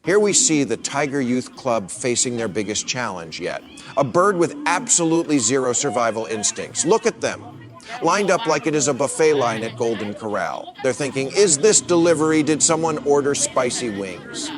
Here we see the Tiger Youth Club facing their biggest challenge yet. A bird with absolutely zero survival instincts. Look at them. Lined up like it is a buffet line at Golden Corral. They're thinking, is this delivery? Did someone order spicy wings?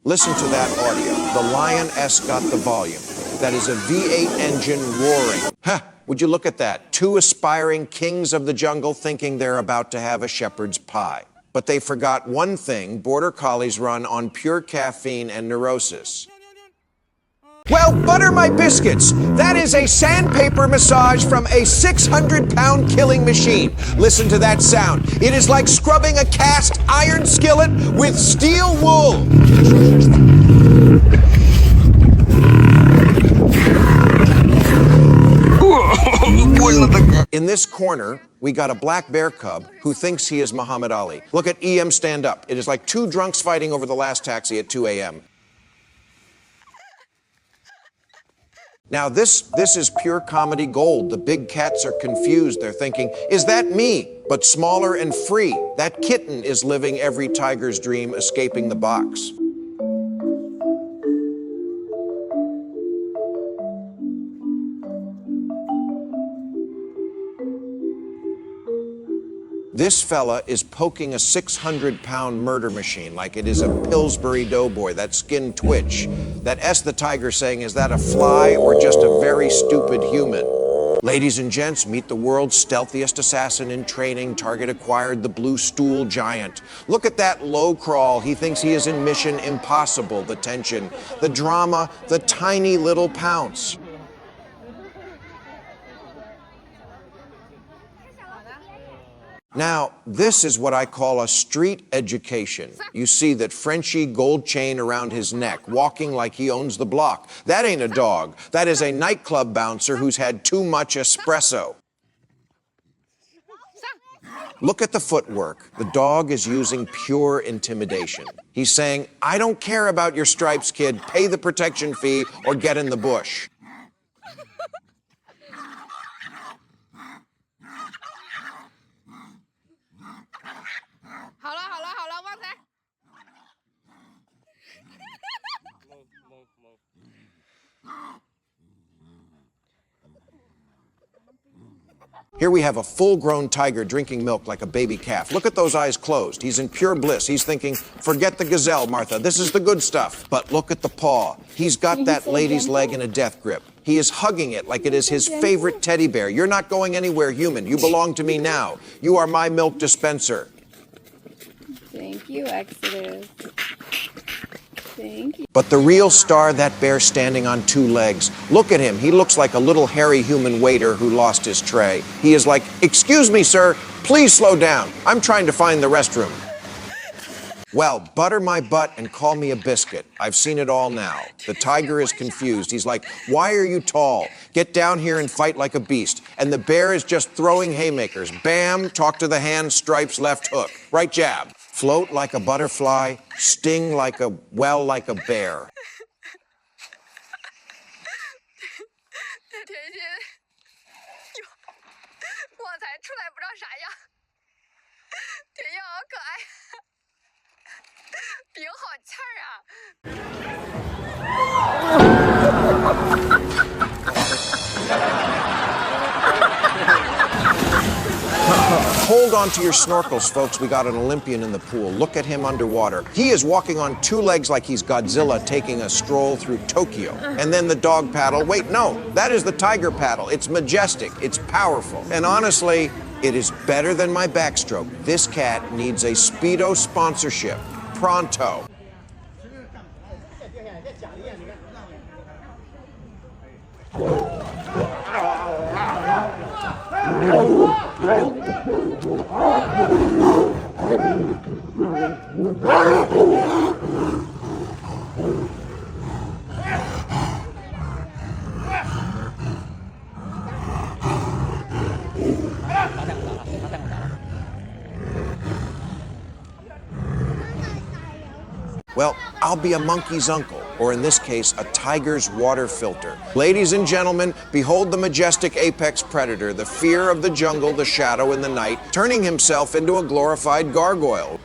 Listen to that audio. The Lioness got the volume. That is a V8 engine roaring. Ha! Would you look at that? Two aspiring kings of the jungle thinking they're about to have a shepherd's pie. But they forgot one thing: border collies run on pure caffeine and neurosis. Well, butter my biscuits. That is a sandpaper massage from a 600-pound killing machine. Listen to that sound. It is like scrubbing a cast iron skillet with steel wool. In this corner, we got a black bear cub who thinks he is Muhammad Ali. Look at EM stand up. It is like two drunks fighting over the last taxi at 2 a.m. Now this is pure comedy gold. The big cats are confused. They're thinking, is that me? But smaller and free. That kitten is living every tiger's dream, escaping the box. This fella is poking a 600-pound murder machine like it is a Pillsbury Doughboy, that skin twitch. That S the tiger saying, is that a fly or just a very stupid human? Ladies and gents, meet the world's stealthiest assassin in training. Target acquired, the blue stool giant. Look at that low crawl. He thinks he is in Mission Impossible. The tension, the drama, the tiny little pounce. Now, this is what I call a street education. You see that Frenchie gold chain around his neck, walking like he owns the block. That ain't a dog. That is a nightclub bouncer who's had too much espresso. Look at the footwork. The dog is using pure intimidation. He's saying, I don't care about your stripes, kid. Pay the protection fee or get in the bush. Here we have a full-grown tiger drinking milk like a baby calf. Look at those eyes closed. He's in pure bliss. He's thinking, forget the gazelle, Martha. This is the good stuff. But look at the paw. He's got that lady's leg in a death grip. He is hugging it like it is his favorite teddy bear. You're not going anywhere, human. You belong to me now. You are my milk dispenser. Thank you, Exodus. Thank you. But the real star, that bear standing on two legs. Look at him. He looks like a little hairy human waiter who lost his tray. He is like, excuse me, sir, please slow down. I'm trying to find the restroom. Well, butter my butt and call me a biscuit. I've seen it all now. The tiger is confused. He's like, why are you tall? Get down here and fight like a beast. And the bear is just throwing haymakers. Bam, talk to the hand, stripes, left hook. Right jab. Float like a butterfly, sting like a bear. Hold on to your snorkels, folks. We got an Olympian in the pool. Look at him underwater. He is walking on two legs like he's Godzilla taking a stroll through Tokyo. And then the dog paddle. Wait, no, that is the tiger paddle. It's majestic. It's powerful. And honestly, it is better than my backstroke. This cat needs a Speedo sponsorship. Pronto. Well, I'll be a monkey's uncle, or in this case, a tiger's water filter. Ladies and gentlemen, behold the majestic apex predator, the fear of the jungle, the shadow in the night, turning himself into a glorified gargoyle.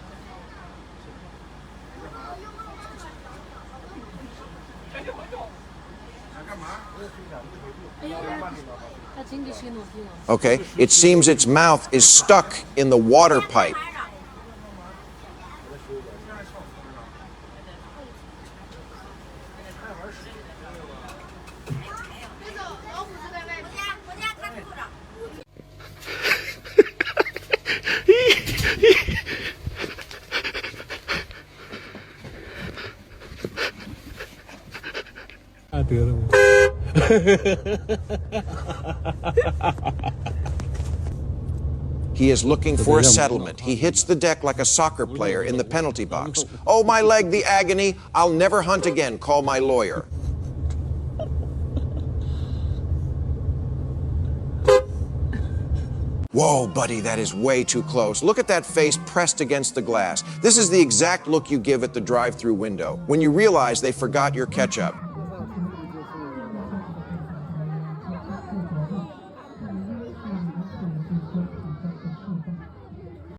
Okay, it seems its mouth is stuck in the water pipe. He is looking for a settlement. He hits the deck like a soccer player in the penalty box. Oh, my leg, the agony. I'll never hunt again. Call my lawyer. Whoa, buddy, that is way too close. Look at that face pressed against the glass. This is the exact look you give at the drive-thru window when you realize they forgot your ketchup.